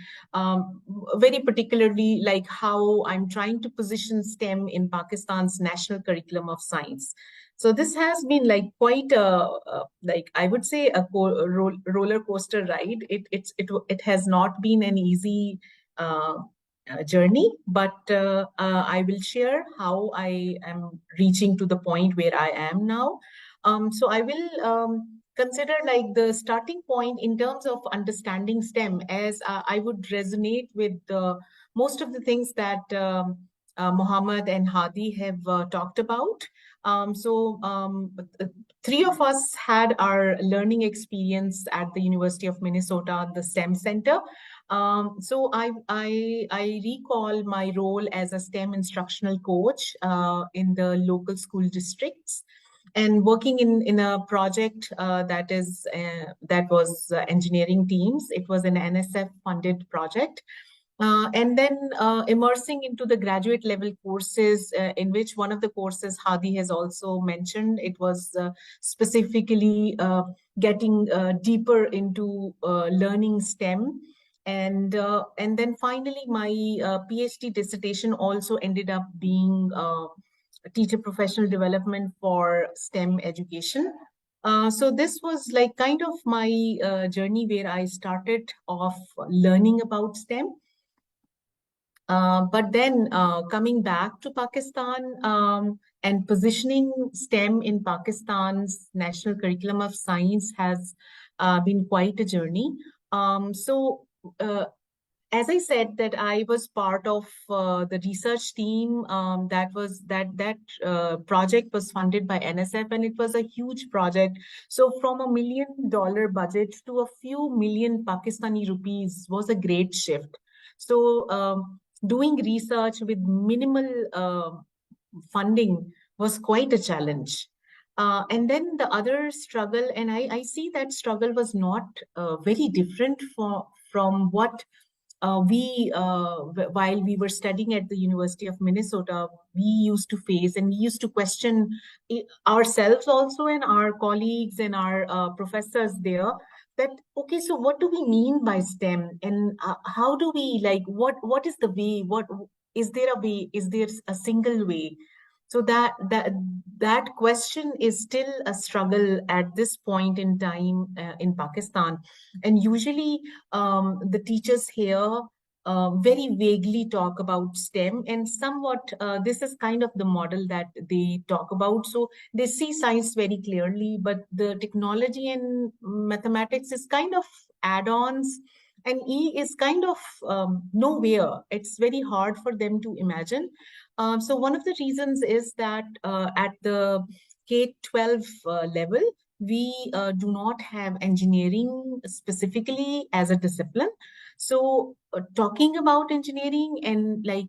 [SPEAKER 1] very particularly like how I'm trying to position STEM in Pakistan's national curriculum of science. So this has been like quite like I would say a roller coaster ride. It has not been an easy journey, but I will share how I am reaching to the point where I am now. So I will consider like the starting point in terms of understanding STEM, as I would resonate with most of the things that Mohammed and Hadi have talked about. Three of us had our learning experience at the University of Minnesota, the STEM Center. So I recall my role as a STEM instructional coach in the local school districts, and working in a project that was engineering teams. It was an NSF funded project. And then immersing into the graduate level courses, in which one of the courses Hadi has also mentioned, it was specifically getting deeper into learning STEM. And then finally, my PhD dissertation also ended up being teacher professional development for STEM education. So this was like kind of my journey where I started off learning about STEM. But then coming back to Pakistan and positioning STEM in Pakistan's national curriculum of science has been quite a journey. As I said, that I was part of the research team that project was funded by NSF, and it was a huge project. So from $1 million budget to a few million Pakistani rupees was a great shift. So doing research with minimal funding was quite a challenge. And then the other struggle, and I see that struggle was not very different from what while we were studying at the University of Minnesota, we used to face, and we used to question ourselves also, and our colleagues and our professors there, that, okay, so what do we mean by STEM, and how do we, like, what is the way, is there a way, is there a single way? So that question is still a struggle at this point in time in Pakistan. And usually the teachers here very vaguely talk about STEM, and somewhat this is kind of the model that they talk about. So they see science very clearly, but the technology and mathematics is kind of add-ons, and E is kind of nowhere. It's very hard for them to imagine. So one of the reasons is that at the K-12 level, we do not have engineering specifically as a discipline. So talking about engineering and like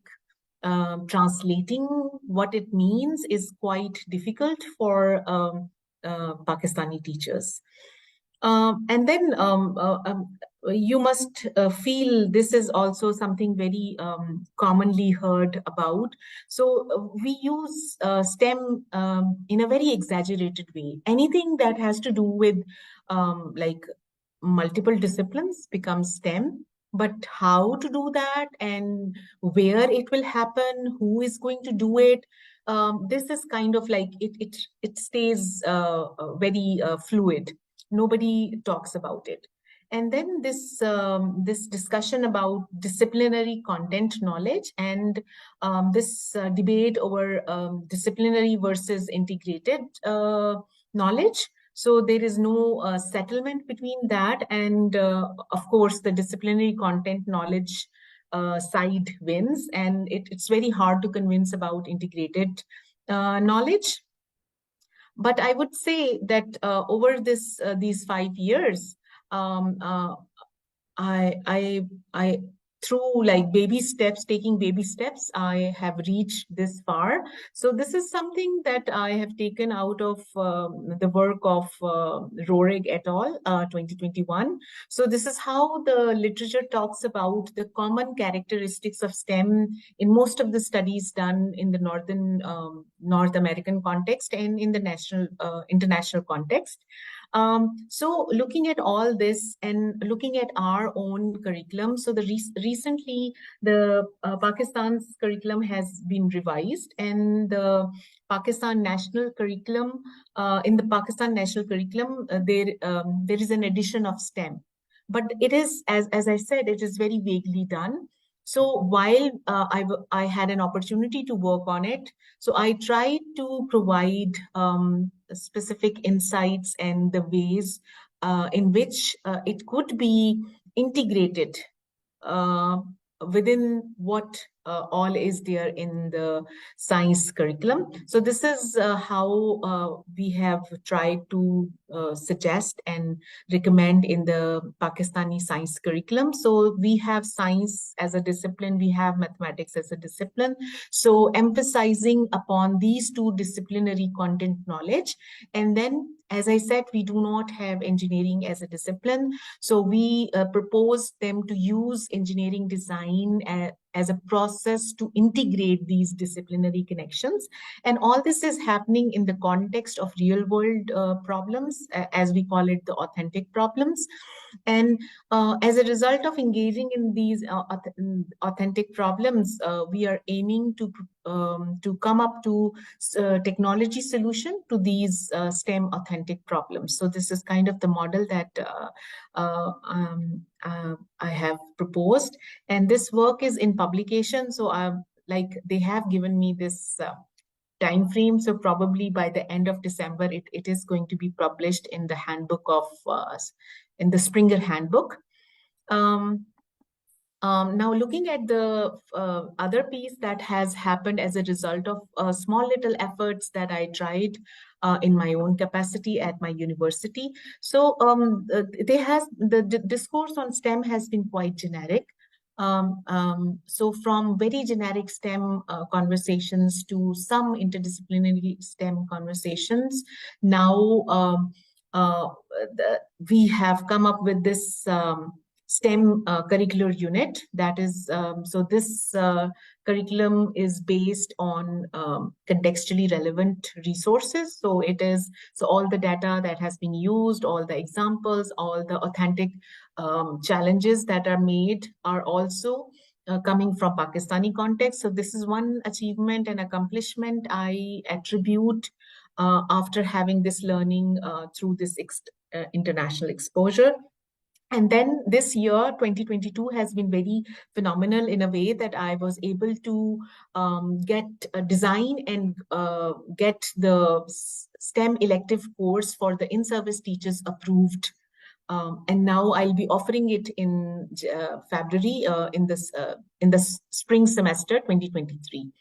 [SPEAKER 1] translating what it means is quite difficult for Pakistani teachers. And then you must feel this is also something very commonly heard about. So we use STEM in a very exaggerated way. Anything that has to do with like multiple disciplines becomes STEM, but how to do that and where it will happen, who is going to do it, this is kind of like it stays very fluid. Nobody talks about it. And then this discussion about disciplinary content knowledge, and this debate over disciplinary versus integrated knowledge. So there is no settlement between that, and of course the disciplinary content knowledge side wins, and it's very hard to convince about integrated knowledge. But I would say that over these 5 years, I through like baby steps, taking baby steps, I have reached this far. So this is something that I have taken out of the work of Rohrig et al. 2021. So this is how the literature talks about the common characteristics of STEM in most of the studies done in the North American context and in the international context. So looking at all this and looking at our own curriculum, so recently the Pakistan's curriculum has been revised, and the Pakistan national curriculum, in the Pakistan national curriculum, there is an addition of STEM, but it is, as I said, it is very vaguely done. So while I had an opportunity to work on it, so I tried to provide specific insights and the ways in which it could be integrated within what all is there in the science curriculum. So this is how we have tried to suggest and recommend in the Pakistani science curriculum. So we have science as a discipline, we have mathematics as a discipline. So emphasizing upon these two disciplinary content knowledge. And then, as I said, we do not have engineering as a discipline. So we propose them to use engineering design as a process to integrate these disciplinary connections. And all this is happening in the context of real world problems, as we call it, the authentic problems. And as a result of engaging in these authentic problems, we are aiming to come up to technology solution to these STEM authentic problems. So this is kind of the model that I have proposed, and this work is in publication. So they have given me this time frame. So probably by the end of December, it is going to be published in the handbook of in the Springer handbook. Now looking at the other piece that has happened as a result of small little efforts that I tried in my own capacity at my university. So the discourse on STEM has been quite generic. So from very generic STEM conversations to some interdisciplinary STEM conversations, now we have come up with this STEM curricular unit. That is, so this curriculum is based on contextually relevant resources. So it is, so all the data that has been used, all the examples, all the authentic challenges that are made are also coming from Pakistani context. So this is one achievement and accomplishment I attribute after having this learning through this international exposure. And then this year, 2022, has been very phenomenal in a way that I was able to get a design and get the STEM elective course for the in-service teachers approved. And now I'll be offering it in February in the spring semester 2023.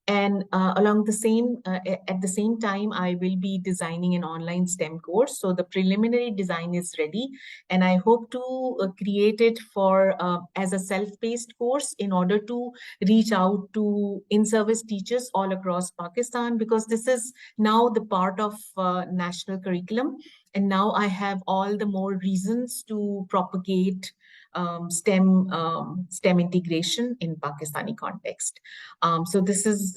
[SPEAKER 1] And at the same time, I will be designing an online STEM course. So the preliminary design is ready, and I hope to create it for as a self-paced course in order to reach out to in-service teachers all across Pakistan, because this is now the part of national curriculum. And now I have all the more reasons to propagate STEM integration in Pakistani context. So this is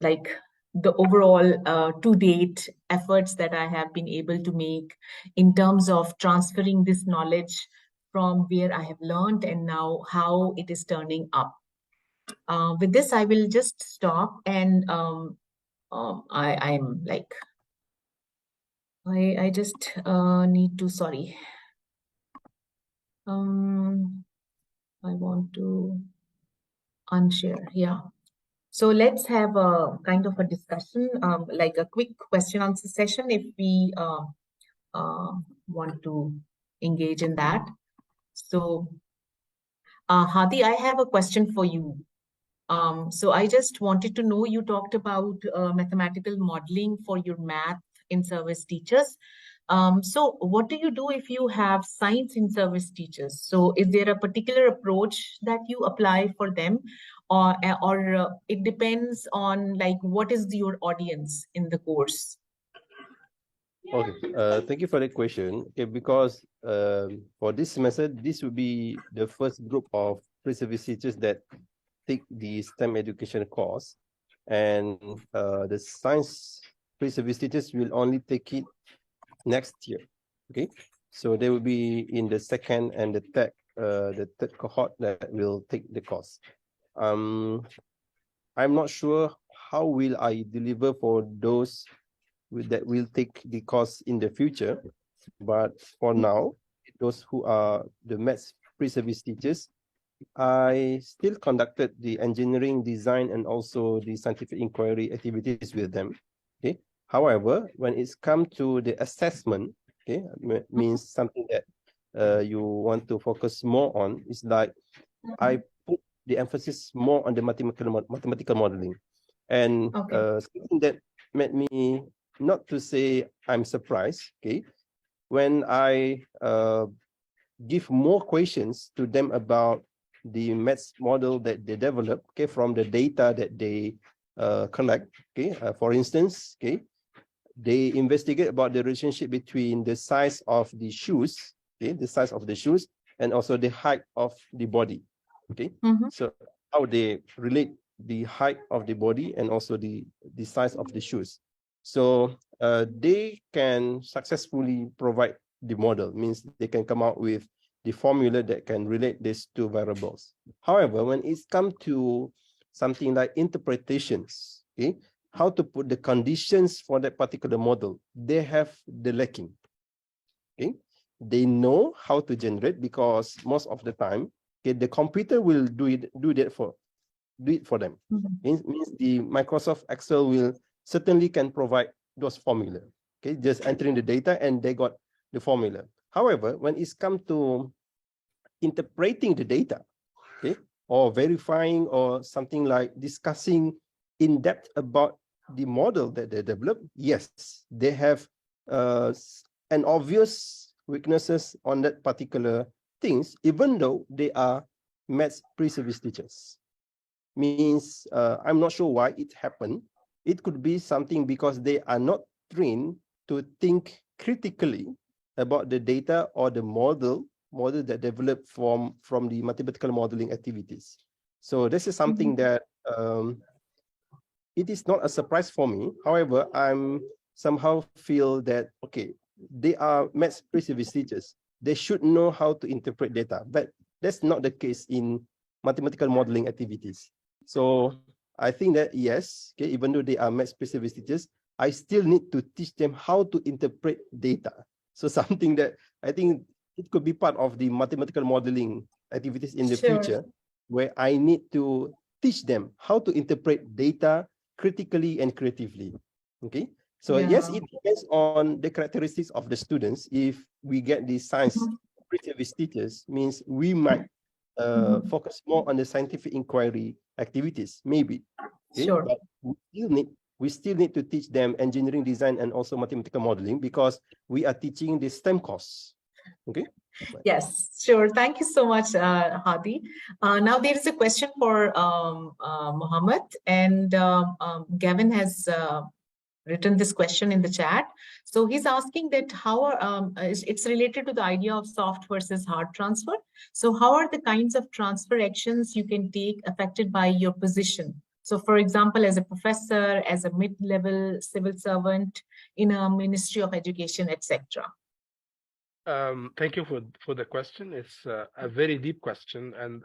[SPEAKER 1] like the overall to-date efforts that I have been able to make in terms of transferring this knowledge from where I have learned and now how it is turning up. With this, I will just stop, and I'm like, I just need to, sorry. I want to unshare, yeah. So let's have a kind of a discussion, like a quick question answer session if we want to engage in that. So Hadi, I have a question for you. So I just wanted to know, you talked about mathematical modeling for your math in service teachers. So what do you do if you have science in service teachers? So is there a particular approach that you apply for them, or it depends on like what is your audience in the course?
[SPEAKER 4] Okay, thank you for the question. Okay, because for this semester, this will be the first group of pre-service teachers that take the STEM education course, and the science pre-service teachers will only take it next year. Okay, so they will be in the second and the third cohort that will take the course. I'm not sure how will I deliver for those that will take the course in the future, but for now, those who are the maths pre-service teachers, I still conducted the engineering design and also the scientific inquiry activities with them. Okay. However, when it's come to the assessment, okay, means something that you want to focus more on, is like I put the emphasis more on the mathematical modeling, and something that made me not to say I'm surprised. Okay, when I give more questions to them about the maths model that they develop, okay, from the data that they collect. Okay, for instance, okay, they investigate about the relationship between the size of the shoes, okay, the size of the shoes, and also the height of the body. Okay, so how they relate the height of the body and also the size of the shoes. So they can successfully provide the model, means they can come out with the formula that can relate these two variables. However, when it's come to something like interpretations, okay, how to put the conditions for that particular model, they have the lacking. Okay, they know how to generate because most of the time, okay, the computer will do it for them. Means the Microsoft Excel will certainly can provide those formula. Okay, just entering the data and they got the formula. However, when it's come to interpreting the data, okay, or verifying or something like discussing in depth about the model that they develop, yes, they have an obvious weaknesses on that particular things, even though they are maths pre-service teachers. Means I'm not sure why it happened. It could be something because they are not trained to think critically about the data or the model that developed from the mathematical modeling activities. So this is something that it is not a surprise for me. However, I'm somehow feel that, okay, they are maths pre-service teachers. They should know how to interpret data, but that's not the case in mathematical modeling activities. So I think that yes, okay, even though they are maths pre-service teachers, I still need to teach them how to interpret data. So something that I think it could be part of the mathematical modeling activities in the future, where I need to teach them how to interpret data critically and creatively. Okay, so yes, it depends on the characteristics of the students. If we get the science pre-service teachers, means we might focus more on the scientific inquiry activities, maybe. Okay, but we still need to teach them engineering design and also mathematical modeling because we are teaching the STEM course. Okay.
[SPEAKER 1] Yes, sure. Thank you so much, Hadi. Now there is a question for Mohammed, and Gavin has written this question in the chat. So he's asking that how it's related to the idea of soft versus hard transfer. So how are the kinds of transfer actions you can take affected by your position? So for example, as a professor, as a mid-level civil servant in a Ministry of Education, etc.
[SPEAKER 3] Thank you for the question. It's a very deep question, and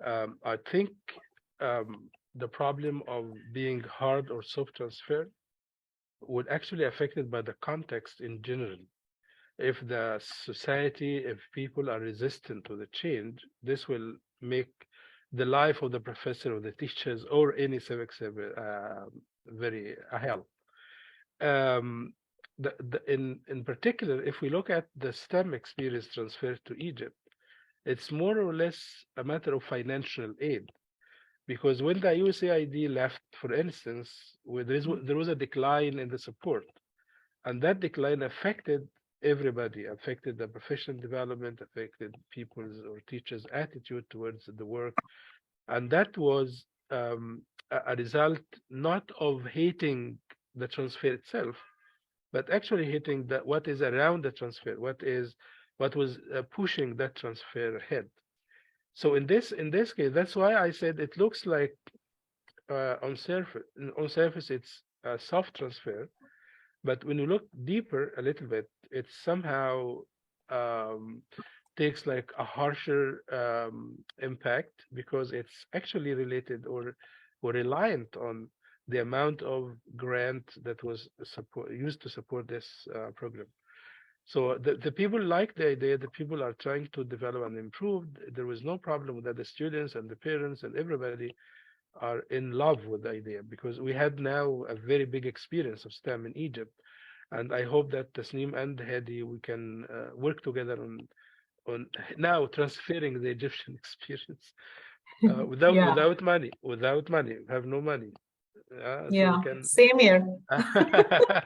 [SPEAKER 3] I think the problem of being hard or soft transfer would actually affected by the context in general. If the society, if people are resistant to the change, this will make the life of the professor or the teachers or any civic servant very hell. In particular, if we look at the STEM experience transferred to Egypt, it's more or less a matter of financial aid. Because when the USAID left, for instance, there was a decline in the support. And that decline affected everybody, affected the professional development, affected people's or teachers' attitude towards the work. And that was a result not of hating the transfer itself, but actually hating what is around the transfer, what was pushing that transfer ahead. So in this case, that's why I said it looks like on surface it's a soft transfer, but when you look deeper a little bit, it somehow takes like a harsher impact, because it's actually related or reliant on the amount of grant that was used to support this program. So the people like the idea, the people are trying to develop and improve. There was no problem with that. The students and the parents and everybody are in love with the idea, because we had now a very big experience of STEM in Egypt. And I hope that Tasneem and Hadi, we can work together on now transferring the Egyptian experience without money. We have no money. So
[SPEAKER 1] Yeah,
[SPEAKER 3] we can...
[SPEAKER 1] same here.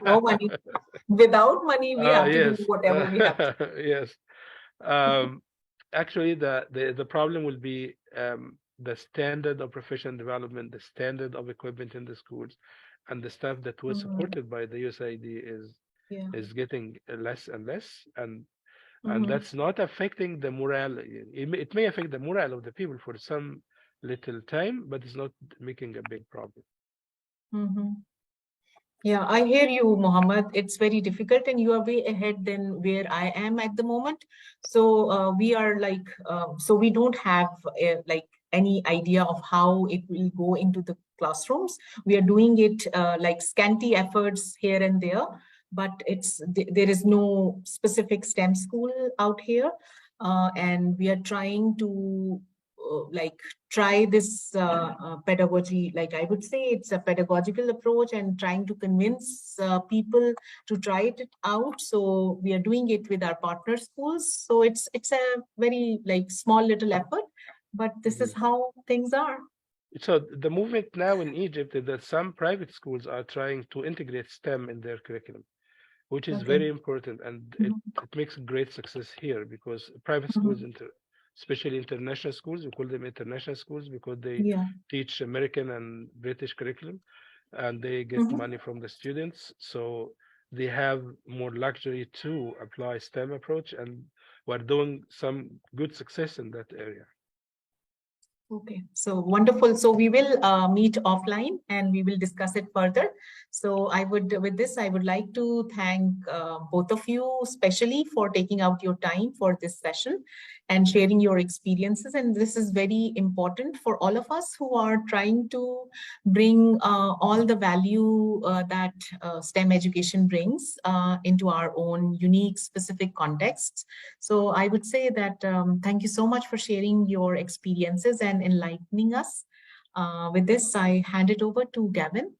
[SPEAKER 1] No money. Without money, we have to do whatever we have to.
[SPEAKER 3] Yes. Actually, the problem will be the standard of professional development, the standard of equipment in the schools, and the stuff that was supported by the USAID is getting less and less, and that's not affecting the morale. It may affect the morale of the people for some little time, but it's not making a big problem.
[SPEAKER 1] Yeah, I hear you, Mohammed. It's very difficult, and you are way ahead than where I am at the moment. So we are like, so we don't have like any idea of how it will go into the classrooms. We are doing it like scanty efforts here and there, but there is no specific STEM school out here, and we are trying to like try this pedagogy. Like I would say it's a pedagogical approach, and trying to convince people to try it out. So we are doing it with our partner schools. So it's a very like small little effort, but this is how things are.
[SPEAKER 3] So the movement now in Egypt is that some private schools are trying to integrate STEM in their curriculum, which is very important, and it makes great success here, because private schools, especially international schools, we call them international schools because they teach American and British curriculum, and they get money from the students. So they have more luxury to apply STEM approach, and we're doing some good success in that area.
[SPEAKER 1] Okay, so wonderful. So we will meet offline and we will discuss it further. So with this, I would like to thank both of you, especially for taking out your time for this session and sharing your experiences. And this is very important for all of us who are trying to bring all the value that STEM education brings into our own unique, specific contexts. So I would say that thank you so much for sharing your experiences and enlightening us. With this, I hand it over to Gavin.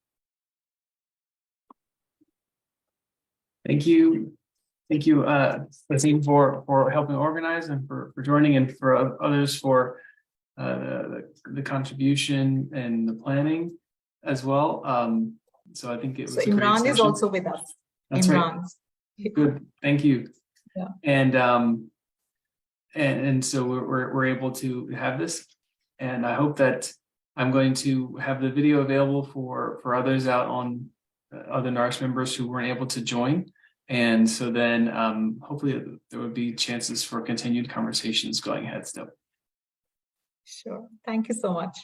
[SPEAKER 2] Thank you. Thank you, Tasneem, for helping organize and for joining, and for others for the contribution and the planning as well. So I think it was a great
[SPEAKER 1] Imran
[SPEAKER 2] session.
[SPEAKER 1] is also with us.
[SPEAKER 2] That's
[SPEAKER 1] Imran.
[SPEAKER 2] Right. Good. Thank you.
[SPEAKER 1] Yeah.
[SPEAKER 2] And so we're able to have this, and I hope that I'm going to have the video available for others out on other NARS members who weren't able to join. And so then hopefully there would be chances for continued conversations going ahead still.
[SPEAKER 1] Sure. Thank you so much.